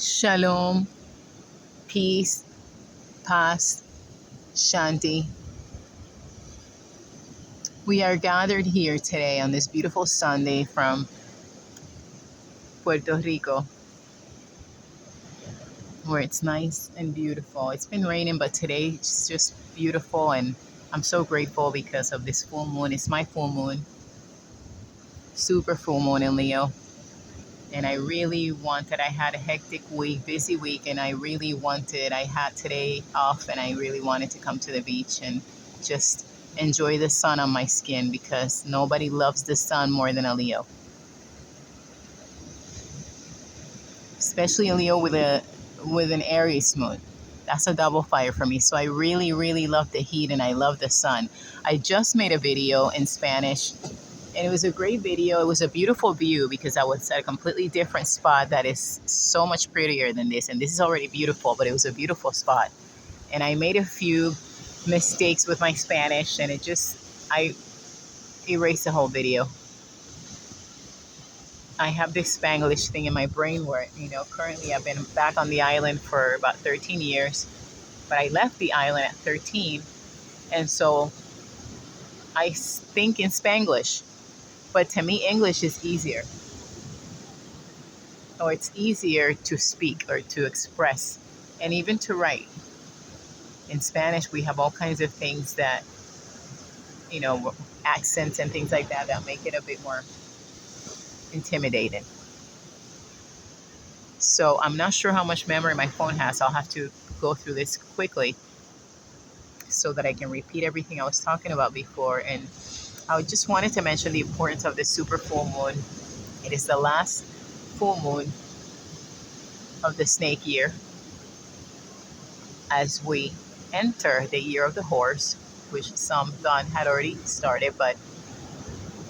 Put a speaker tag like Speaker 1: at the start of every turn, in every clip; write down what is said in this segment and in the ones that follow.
Speaker 1: Shalom, peace, paz, shanti. We are gathered here today on this beautiful Sunday from Puerto Rico, where it's nice and beautiful. It's been raining, but today it's just beautiful, and I'm so grateful because of this full moon. It's my full moon, super full moon in Leo. And I had a hectic week, busy week, and I had today off, and I really wanted to come to the beach and just enjoy the sun on my skin because nobody loves the sun more than a Leo, especially a Leo with an Aries moon. That's a double fire for me. So I really love the heat and I love the sun. I just made a video in Spanish and it was a great video. It was a beautiful view because I was at a completely different spot that is so much prettier than this. And this is already beautiful, but it was a beautiful spot. And I made a few mistakes with my Spanish and I erased the whole video. I have this Spanglish thing in my brain where, currently I've been back on the island for about 13 years, but I left the island at 13. And so I think in Spanglish, but to me, English is easier. Or it's easier to speak or to express and even to write. In Spanish, we have all kinds of things that, accents and things like that make it a bit more intimidating. So I'm not sure how much memory my phone has. I'll have to go through this quickly so that I can repeat everything I was talking about before. And I just wanted to mention the importance of the super full moon. It is the last full moon of the snake year as we enter the year of the horse, which some thought had already started, but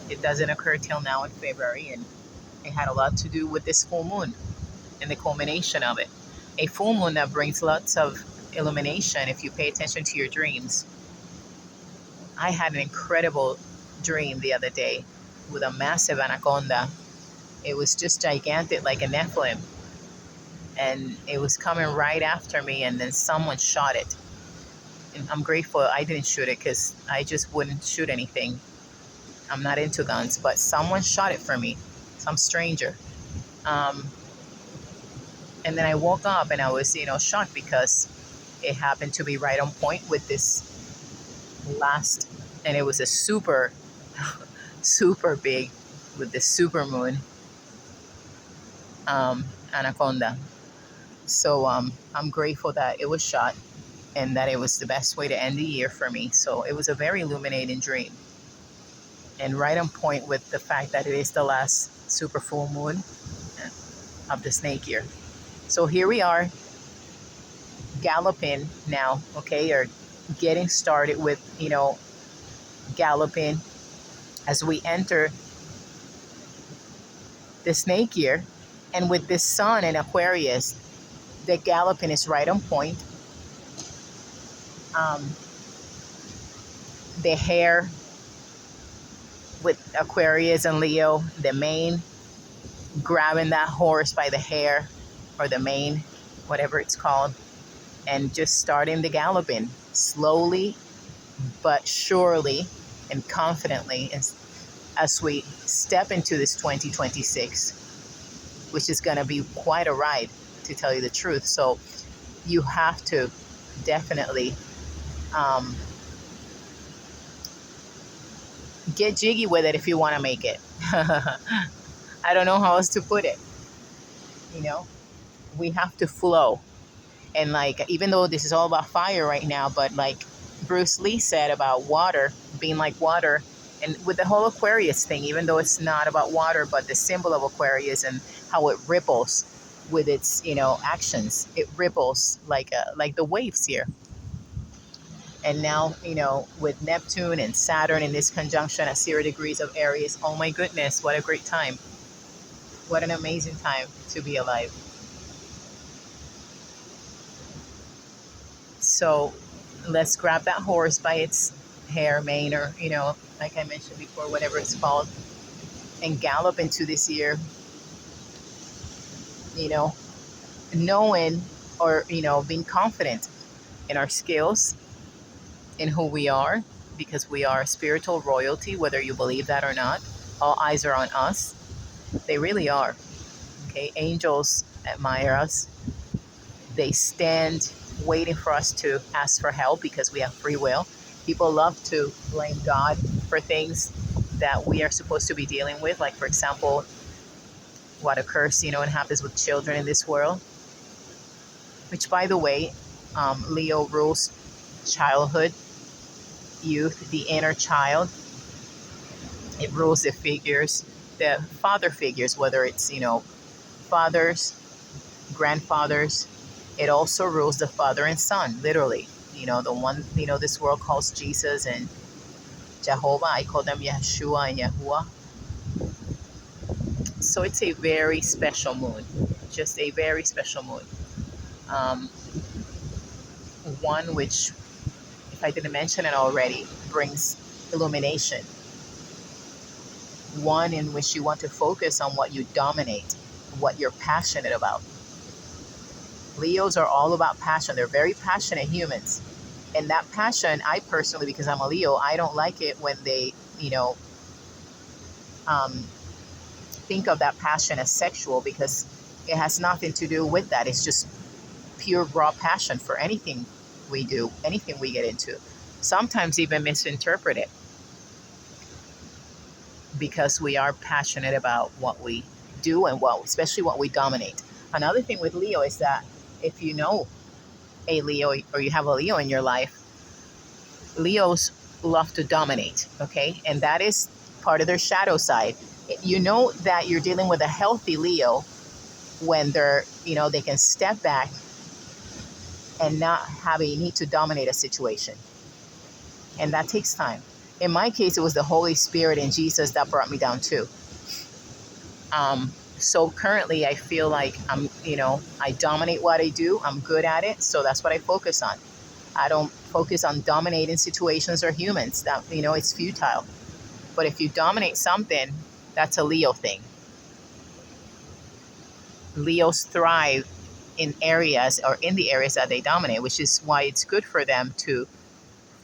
Speaker 1: it doesn't occur till now in February. And it had a lot to do with this full moon and the culmination of it. A full moon that brings lots of illumination if you pay attention to your dreams. I had an incredible dream the other day with a massive anaconda. It was just gigantic, like a Nephilim. And it was coming right after me, and then someone shot it. And I'm grateful I didn't shoot it because I just wouldn't shoot anything. I'm not into guns, but someone shot it for me, some stranger. And then I woke up and I was, shocked because it happened to be right on point with this last, and it was a super, super big with the super moon anaconda. So I'm grateful that it was shot and that it was the best way to end the year for me. So it was a very illuminating dream and right on point with the fact that it is the last super full moon of the snake year. So here we are galloping now, okay, or getting started with, galloping as we enter the snake year. And with this sun in Aquarius, the galloping is right on point. The hair with Aquarius and Leo, the mane, grabbing that horse by the hair or the mane, whatever it's called, and just starting the galloping slowly but surely and confidently as we step into this 2026, which is going to be quite a ride, to tell you the truth. So you have to definitely get jiggy with it if you want to make it. I don't know how else to put it. We have to flow. And like, even though this is all about fire right now, but like Bruce Lee said about water being like water, and with the whole Aquarius thing, even though it's not about water, but the symbol of Aquarius and how it ripples with its, actions, it ripples like the waves here. And now, with Neptune and Saturn in this conjunction at 0 degrees of Aries, oh my goodness, what a great time. What an amazing time to be alive. So let's grab that horse by its hair, mane, or, like I mentioned before, whatever it's called, and gallop into this year, knowing or, being confident in our skills, in who we are, because we are spiritual royalty, whether you believe that or not. All eyes are on us. They really are. Okay, angels admire us. They stand waiting for us to ask for help because we have free will. People love to blame God for things that we are supposed to be dealing with, like, for example, what occurs, and happens with children in this world, which, by the way, Leo rules childhood, youth, the inner child. It rules the father figures, whether it's, fathers, grandfathers. It also rules the father and son, literally. The one, this world calls Jesus and Jehovah. I call them Yeshua and Yahuwah. So it's a very special moon, just a very special moon. Um, One which, if I didn't mention it already, brings illumination. One in which you want to focus on what you dominate, what you're passionate about. Leos are all about passion. They're very passionate humans. And that passion, I personally, because I'm a Leo, I don't like it when they, um, think of that passion as sexual, because it has nothing to do with that. It's just pure raw passion for anything we do, anything we get into. Sometimes even misinterpret it because we are passionate about what we do and especially what we dominate. Another thing with Leo is that if you know a Leo or you have a Leo in your life, Leos love to dominate, okay? And that is part of their shadow side. You know that you're dealing with a healthy Leo when they can step back and not have a need to dominate a situation. And that takes time. In my case, it was the Holy Spirit and Jesus that brought me down too. So currently I feel like I dominate what I do. I'm good at it. So that's what I focus on. I don't focus on dominating situations or humans. That, it's futile. But if you dominate something, that's a Leo thing. Leos thrive in areas or in the areas that they dominate, which is why it's good for them to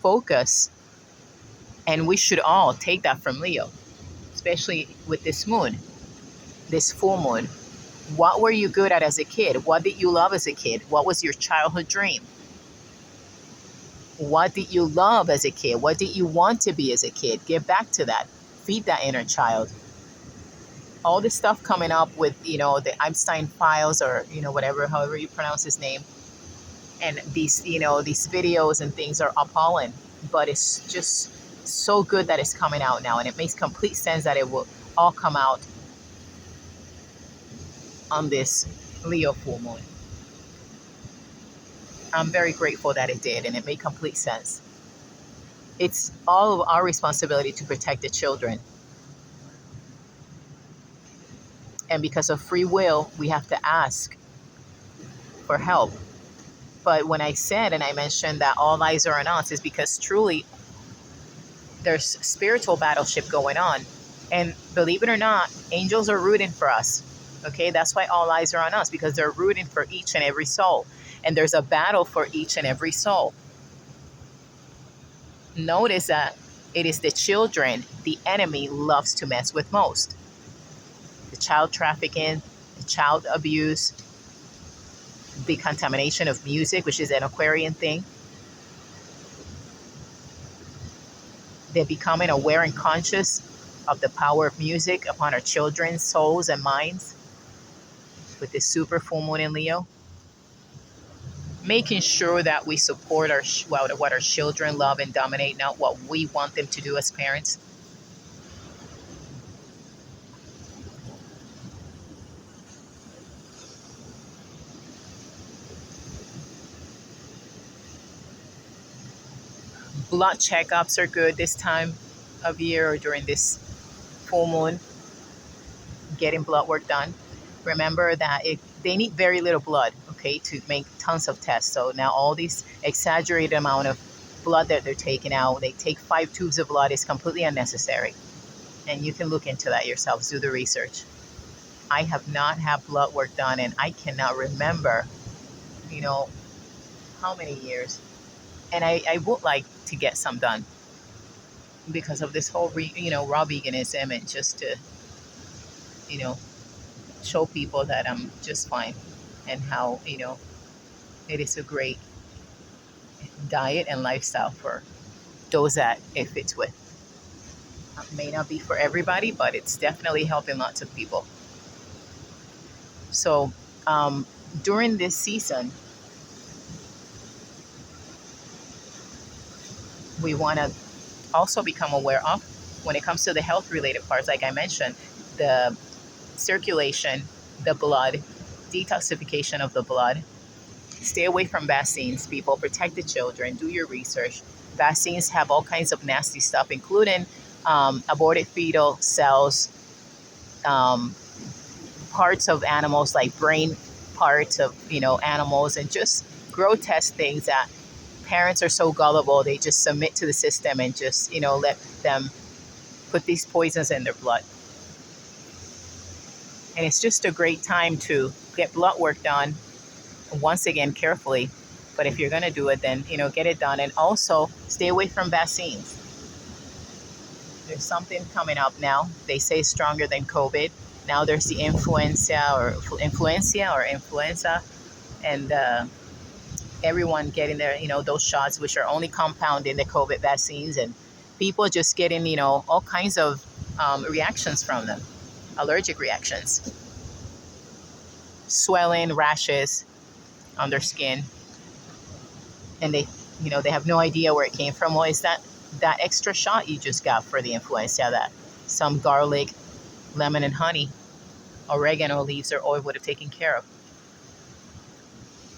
Speaker 1: focus. And we should all take that from Leo, especially with this moon, this full moon. What were you good at as a kid? What did you love as a kid? What was your childhood dream? What did you love as a kid? What did you want to be as a kid? Get back to that. Feed that inner child. All this stuff coming up with, the Einstein files, or, whatever, however you pronounce his name. And these videos and things are appalling. But it's just so good that it's coming out now. And it makes complete sense that it will all come out on this Leo full moon. I'm very grateful that it did, and it made complete sense. It's all of our responsibility to protect the children. And because of free will, we have to ask for help. But when I said and I mentioned that all eyes are on us, is because truly there's spiritual battleship going on. And believe it or not, angels are rooting for us. Okay, that's why all eyes are on us, because they're rooting for each and every soul. And there's a battle for each and every soul. Notice that it is the children the enemy loves to mess with most. The child trafficking, the child abuse, the contamination of music, which is an Aquarian thing. They're becoming aware and conscious of the power of music upon our children's souls and minds with this super full moon in Leo. Making sure that we support what our children love and dominate, not what we want them to do as parents. Blood checkups are good this time of year or during this full moon. Getting blood work done. Remember that they need very little blood, okay, to make tons of tests. So now all these exaggerated amount of blood that they're taking out, they take 5 tubes of blood, is completely unnecessary. And you can look into that yourselves, do the research. I have not had blood work done, and I cannot remember, you know, how many years. And I would like to get some done because of this whole, raw veganism, and just to, you know, show people that I'm just fine, and how, it is a great diet and lifestyle for those that it fits with. May not be for everybody, but it's definitely helping lots of people. So during this season, we want to also become aware of, when it comes to the health related parts, like I mentioned, the circulation, the blood, detoxification of the blood. Stay away from vaccines, people. Protect the children. Do your research. Vaccines have all kinds of nasty stuff, including aborted fetal cells, um, parts of animals, like brain parts of animals, and just grotesque things that parents are so gullible, they just submit to the system and just let them put these poisons in their blood. And it's just a great time to get blood work done, once again, carefully. But if you're going to do it, then get it done. And also stay away from vaccines. There's something coming up now, they say stronger than COVID. Now there's the influenza, and everyone getting their those shots, which are only compounding the COVID vaccines, and people just getting all kinds of reactions from them, allergic reactions, swelling, rashes on their skin, and they have no idea where it came from. Well, is that extra shot you just got for the influenza that some garlic, lemon, and honey, oregano leaves, or oil would have taken care of?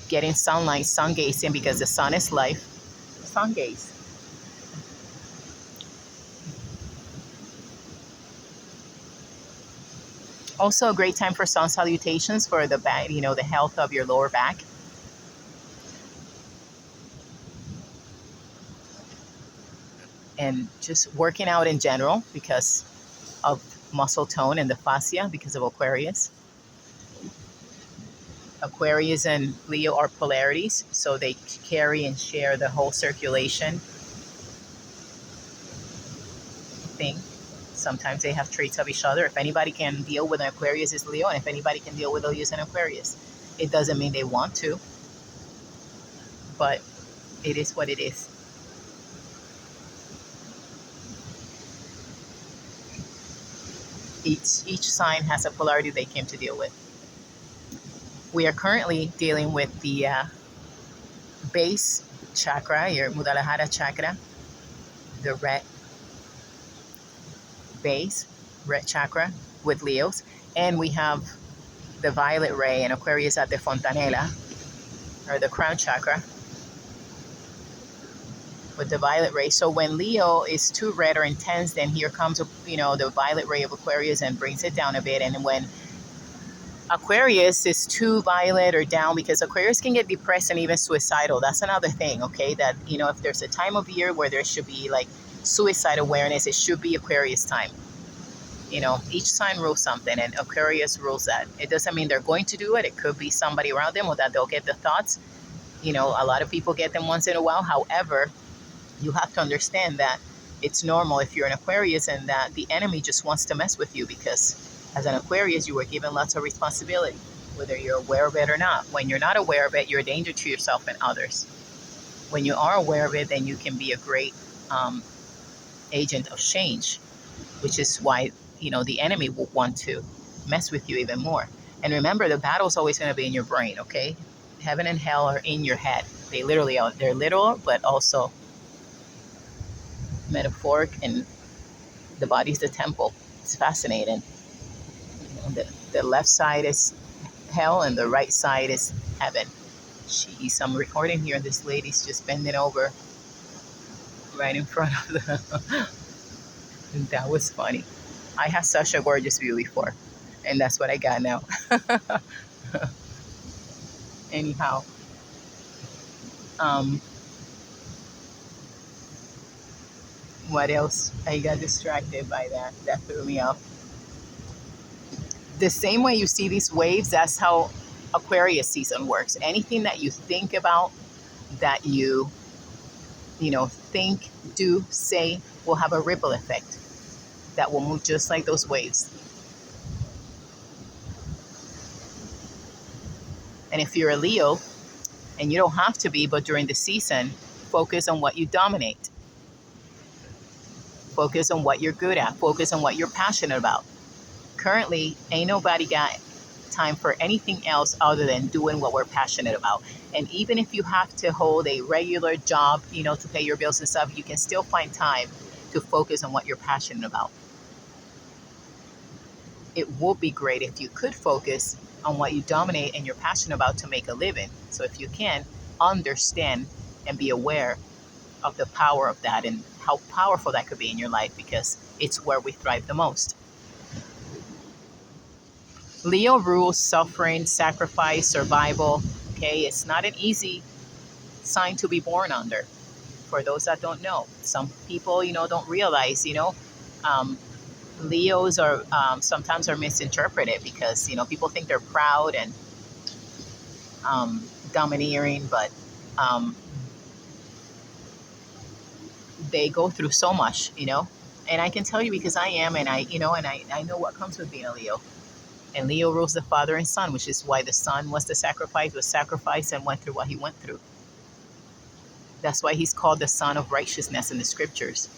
Speaker 1: Getting sunlight, sun gazing, because the sun is life. Sun gaze. Also, a great time for sun salutations for the back, the health of your lower back. And just working out in general because of muscle tone and the fascia, because of Aquarius. Aquarius and Leo are polarities, so they carry and share the whole circulation thing. Sometimes they have traits of each other. If anybody can deal with an Aquarius, it's Leo, and if anybody can deal with Leo, it's an Aquarius. It doesn't mean they want to, but it is what it is. Each sign has a polarity they came to deal with. We are currently dealing with the base chakra, your Muladhara chakra, the red base, red chakra with Leos, and we have the violet ray and Aquarius at the Fontanella, or the crown chakra, with the violet ray. So when Leo is too red or intense, then here comes the violet ray of Aquarius and brings it down a bit. And when Aquarius is too violet or down, because Aquarius can get depressed and even suicidal. That's another thing, okay? That if there's a time of year where there should be like suicide awareness, it should be Aquarius time. Each sign rules something, and Aquarius rules that. It doesn't mean they're going to do it. It could be somebody around them, or that they'll get the thoughts. A lot of people get them once in a while. However, you have to understand that it's normal if you're an Aquarius, and that the enemy just wants to mess with you, because as an Aquarius, you were given lots of responsibility, whether you're aware of it or not. When you're not aware of it, you're a danger to yourself and others. When you are aware of it, then you can be a great agent of change, which is why the enemy will want to mess with you even more. And remember, the battle's always going to be in your brain, okay? Heaven and hell are in your head. They literally are. They're literal, but also metaphoric, and the body's the temple. It's fascinating. The left side is hell, and the right side is heaven. Jeez, I'm recording here, and this lady's just bending over right in front of the... That was funny. I had such a gorgeous view before, and that's what I got now. Anyhow, um, what else? I got distracted by that. That threw me off. The same way you see these waves, that's how Aquarius season works. Anything that you think about, that you think, do, say, will have a ripple effect that will move just like those waves. And if you're a Leo, and you don't have to be, but during the season, focus on what you dominate. Focus on what you're good at. Focus on what you're passionate about. Currently, ain't nobody got time for anything else other than doing what we're passionate about. And even if you have to hold a regular job, to pay your bills and stuff, you can still find time to focus on what you're passionate about. It would be great if you could focus on what you dominate and you're passionate about to make a living. So if you can, understand and be aware of the power of that and how powerful that could be in your life, because it's where we thrive the most. Leo rules suffering, sacrifice, survival. Okay, it's not an easy sign to be born under. For those that don't know, some people, don't realize, Leos are sometimes are misinterpreted because, people think they're proud and domineering, but they go through so much, And I can tell you because I am, and I know what comes with being a Leo. And Leo rules the father and son, which is why the son was sacrificed and went through what he went through. That's why he's called the son of righteousness in the scriptures.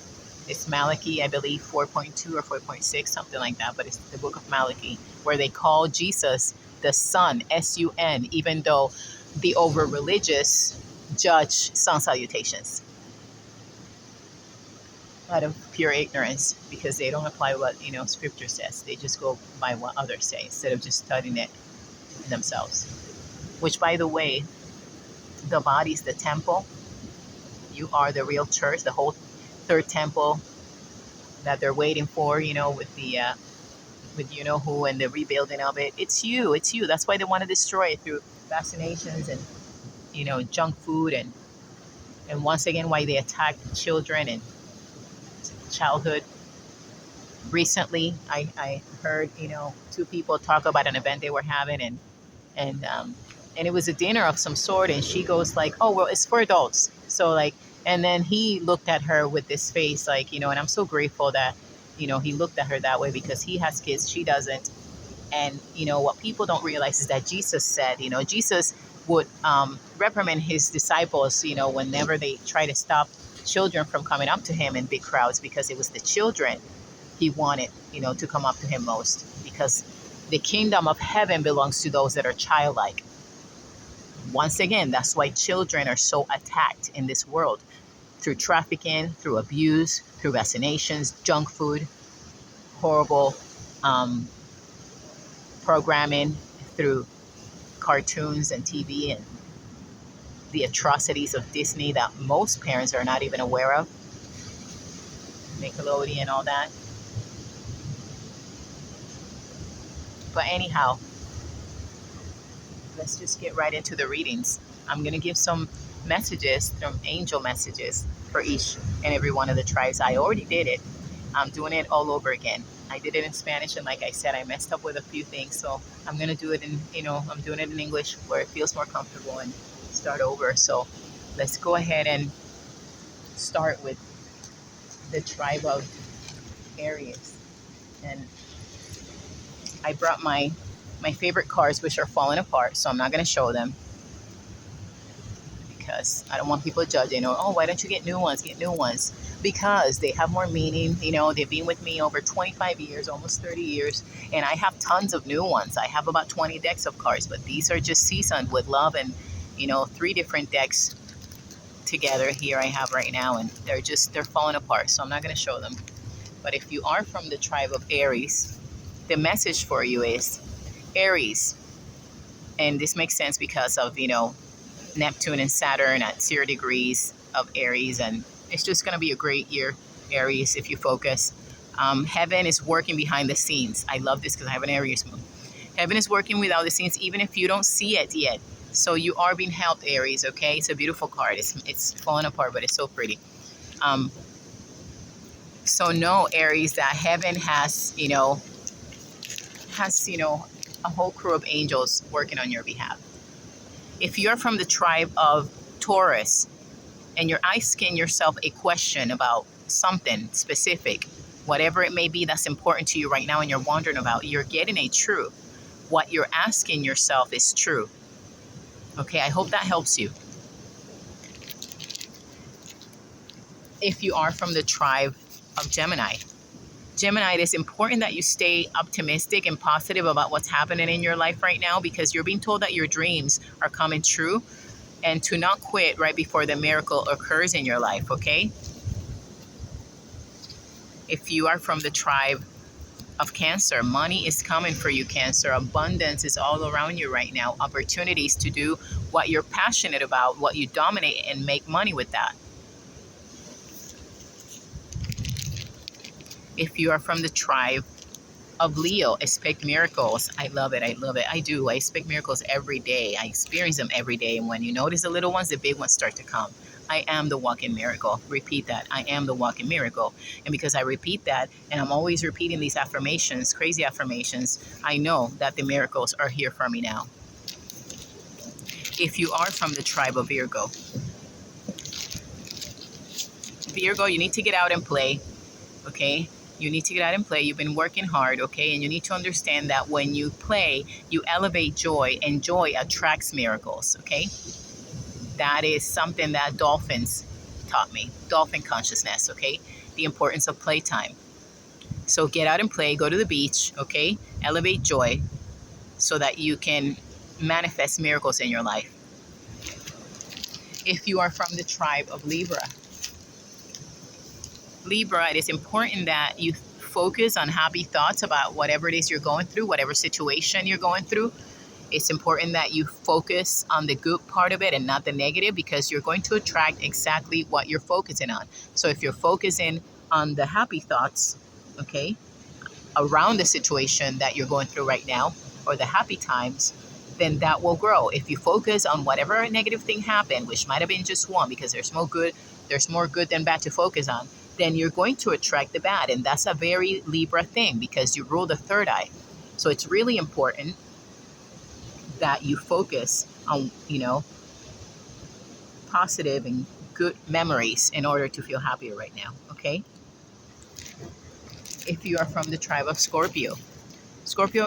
Speaker 1: It's Malachi, I believe, 4.2 or 4.6, something like that. But it's the book of Malachi, where they call Jesus the son, S-U-N, even though the over-religious judge sun salutations out of pure ignorance, because they don't apply what, scripture says. They just go by what others say instead of just studying it themselves. Which, by the way, the body's the temple. You are the real church, the whole third temple that they're waiting for, with the with who and the rebuilding of it. It's you. That's why they want to destroy it through vaccinations and junk food, and once again why they attack children and childhood. Recently, I heard two people talk about an event they were having, and it was a dinner of some sort, and she goes like, "Oh well, it's for adults." So like, and then he looked at her with this face like, and I'm so grateful that he looked at her that way, because he has kids, she doesn't. And what people don't realize is that Jesus said, Jesus would reprimand his disciples, whenever they try to stop children from coming up to him in big crowds, because it was the children he wanted, to come up to him most, because the kingdom of heaven belongs to those that are childlike. Once again, that's why children are so attacked in this world, through trafficking, through abuse, through vaccinations, junk food, horrible programming, through cartoons and TV, and the atrocities of Disney that most parents are not even aware of, Nickelodeon, all that. But anyhow, let's just get right into the readings. I'm going to give some messages, some angel messages for each and every one of the tribes. I already did it. I'm doing it all over again. I did it in Spanish, and like I said, I messed up with a few things. So I'm going to do it I'm doing it in English where it feels more comfortable, and start over. So let's go ahead and start with the tribe of Aries. And I brought my favorite cards, which are falling apart, so I'm not going to show them, because I don't want people judging, or, oh, why don't you get new ones? Get new ones. Because they have more meaning. They've been with me over 25 years, almost 30 years, and I have tons of new ones. I have about 20 decks of cards, but these are just seasoned with love, and 3 different decks together here I have right now, and they're falling apart, so I'm not going to show them. But if you are from the tribe of Aries, the message for you is Aries, and this makes sense because of Neptune and Saturn at 0 degrees of Aries, and it's just going to be a great year, Aries, if you focus. Heaven is working behind the scenes. I love this because I have an Aries moon. Heaven is working without the scenes, even if you don't see it yet. So you are being helped, Aries, okay? It's a beautiful card. It's falling apart, but it's so pretty. So know, Aries, that heaven has has, a whole crew of angels working on your behalf. If you're from the tribe of Taurus and you're asking yourself a question about something specific, whatever it may be that's important to you right now and you're wondering about, you're getting a truth. What you're asking yourself is true. Okay, I hope that helps you. If you are from the tribe of Gemini, it is important that you stay optimistic and positive about what's happening in your life right now, because you're being told that your dreams are coming true, and to not quit right before the miracle occurs in your life, okay? If you are from the tribe of Cancer, money is coming for you, Cancer. Abundance is all around you right now. Opportunities to do what you're passionate about, what you dominate, and make money with that. If you are from the tribe of Leo, expect miracles. I love it. I love it. I do. I expect miracles every day. I experience them every day. And when you notice the little ones, the big ones start to come. I am the walking miracle. Repeat that. I am the walking miracle. And because I repeat that, and I'm always repeating these affirmations, crazy affirmations, I know that the miracles are here for me now. If you are from the tribe of Virgo, you need to get out and play, okay? You need to get out and play. You've been working hard, okay? And you need to understand that when you play, you elevate joy, and joy attracts miracles, okay? That is something that dolphins taught me, dolphin consciousness, okay? The importance of playtime. So get out and play, go to the beach, okay? Elevate joy so that you can manifest miracles in your life. If you are from the tribe of Libra, it is important that you focus on happy thoughts about whatever it is you're going through, whatever situation you're going through. It's important that you focus on the good part of it and not the negative, because you're going to attract exactly what you're focusing on. So if you're focusing on the happy thoughts, okay, around the situation that you're going through right now, or the happy times, then that will grow. If you focus on whatever negative thing happened, which might have been just one, because there's more good than bad to focus on, then you're going to attract the bad. And that's a very Libra thing, because you rule the third eye. So it's really important that you focus on, positive and good memories in order to feel happier right now, okay? If you are from the tribe of Scorpio,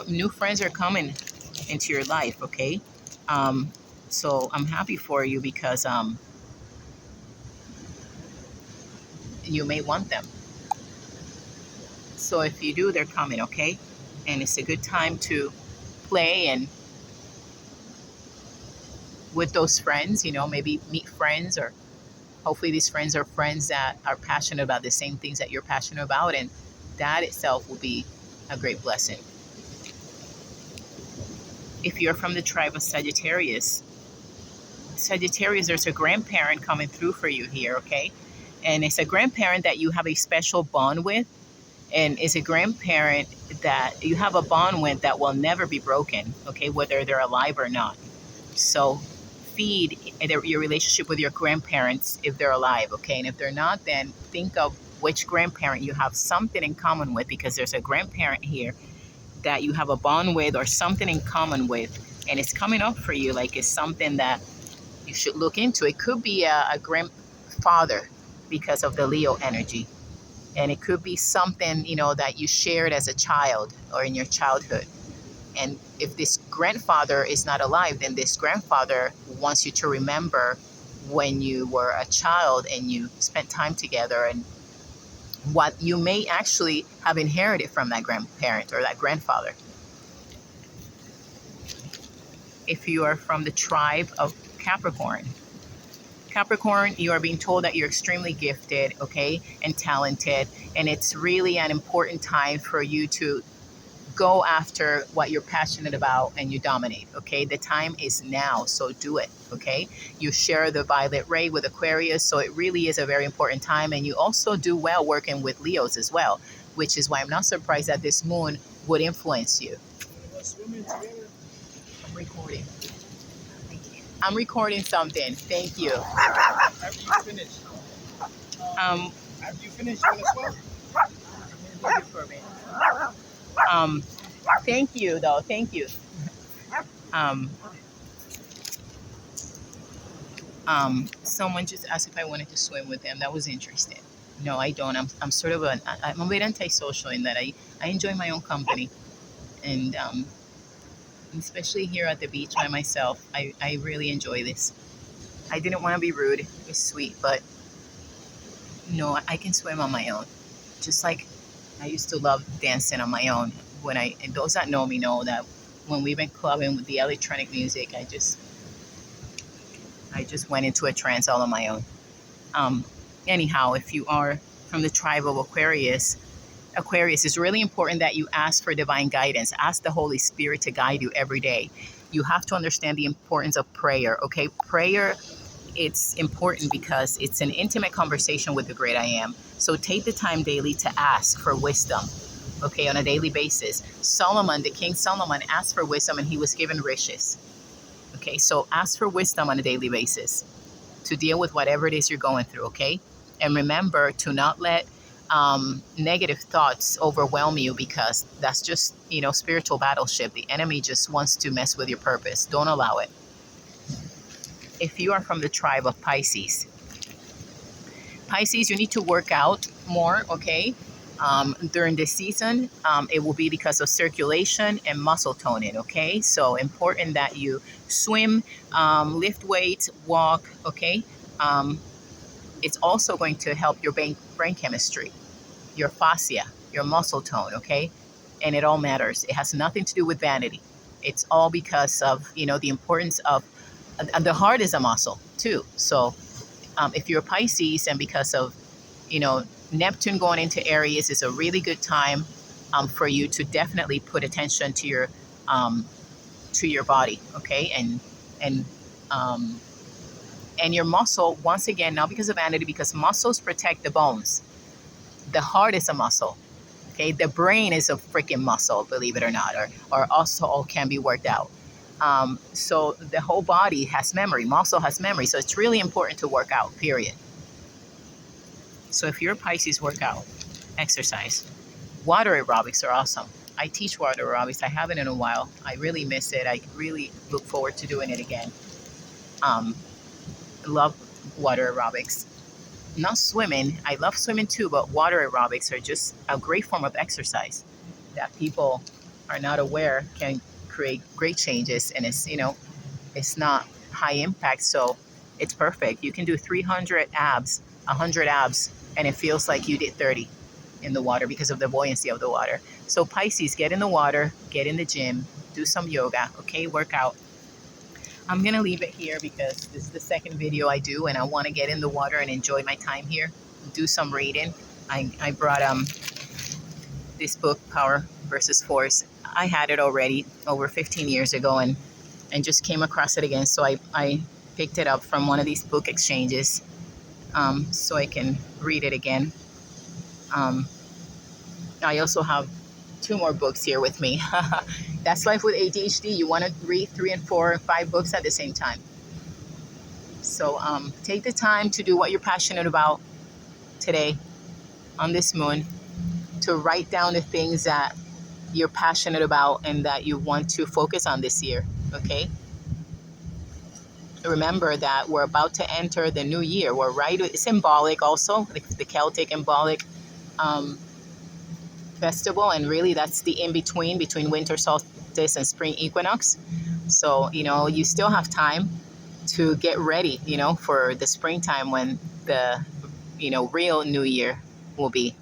Speaker 1: new friends are coming into your life, okay? So I'm happy for you, because you may want them. So if you do, they're coming, okay? And it's a good time to play and with those friends, maybe meet friends, or hopefully these friends are friends that are passionate about the same things that you're passionate about, and that itself will be a great blessing. If you're from the tribe of Sagittarius, there's a grandparent coming through for you here, okay? And it's a grandparent that you have a special bond with, and it's a grandparent that you have a bond with that will never be broken, okay, whether they're alive or not. So feed your relationship with your grandparents if they're alive, okay? And if they're not, then think of which grandparent you have something in common with, because there's a grandparent here that you have a bond with or something in common with, and it's coming up for you like it's something that you should look into. It could be a grandfather because of the Leo energy, and it could be something, that you shared as a child or in your childhood. And if this grandfather is not alive, then this grandfather wants you to remember when you were a child and you spent time together, and what you may actually have inherited from that grandparent or that grandfather. If you are from the tribe of Capricorn, you are being told that you're extremely gifted, okay, and talented, and it's really an important time for you to go after what you're passionate about and you dominate, okay? The time is now, so do it, okay? You share the violet ray with Aquarius, so it really is a very important time, and you also do well working with Leos as well, which is why I'm not surprised that this moon would influence you. I'm recording. I'm recording something. Thank you.
Speaker 2: Have you finished? Have you finished? You want to swim?
Speaker 1: Um, Thank you, though. Thank you. Um, Someone just asked if I wanted to swim with them. That was interesting. No, I don't. I'm sort of I'm a bit antisocial in that I enjoy my own company. And especially here at the beach by myself, I really enjoy this. I didn't want to be rude. It was sweet, but no, I can swim on my own. Just like I used to love dancing on my own. And those that know me know that when we've been clubbing with the electronic music, I just went into a trance all on my own. Um, Anyhow, if you are from the tribe of Aquarius, it's really important that you ask for divine guidance. Ask the Holy Spirit to guide you every day. You have to understand the importance of prayer, okay? Prayer, it's important because it's an intimate conversation with the great I am. So take the time daily to ask for wisdom, okay, on a daily basis. Solomon, the King Solomon, asked for wisdom and he was given riches. Okay, so ask for wisdom on a daily basis to deal with whatever it is you're going through, okay? And remember to not let negative thoughts overwhelm you because that's just, spiritual battleship. The enemy just wants to mess with your purpose. Don't allow it. If you are from the tribe of Pisces, you need to work out more, okay? During this season, it will be because of circulation and muscle toning, okay? So important that you swim, lift weights, walk, okay? It's also going to help your brain chemistry, your fascia, your muscle tone, okay? And it all matters. It has nothing to do with vanity. It's all because of, the importance of, and the heart is a muscle too. So if you're Pisces and because of, Neptune going into Aries is a really good time for you to definitely put attention to your body, okay? And um, and your muscle, once again, not because of vanity, because muscles protect the bones. The heart is a muscle. Okay, the brain is a freaking muscle, believe it or not, or also all can be worked out. So the whole body has memory. Muscle has memory. So it's really important to work out, period. So if you're a Pisces, work out, exercise. Water aerobics are awesome. I teach water aerobics. I haven't in a while. I really miss it. I really look forward to doing it again. Love water aerobics. Not swimming. I love swimming too, but water aerobics are just a great form of exercise that people are not aware can create great changes. And it's not high impact. So it's perfect. You can do 300 abs, 100 abs, and it feels like you did 30 in the water because of the buoyancy of the water. So Pisces, get in the water, get in the gym, do some yoga, okay? Work out. I'm going to leave it here because this is the second video I do and I want to get in the water and enjoy my time here, do some reading. I brought this book, Power versus Force. I had it already over 15 years ago and just came across it again. So I picked it up from one of these book exchanges so I can read it again. I also have 2 more books here with me. That's life with ADHD. You want to read 3 and 4 and 5 books at the same time. So take the time to do what you're passionate about today on this moon, to write down the things that you're passionate about and that you want to focus on this year, okay? Remember that we're about to enter the new year. We're right, it's symbolic also, the Celtic symbolic festival, and really that's the in-between between winter solstice and spring equinox. So, you still have time to get ready, for the springtime when the, real new year will be.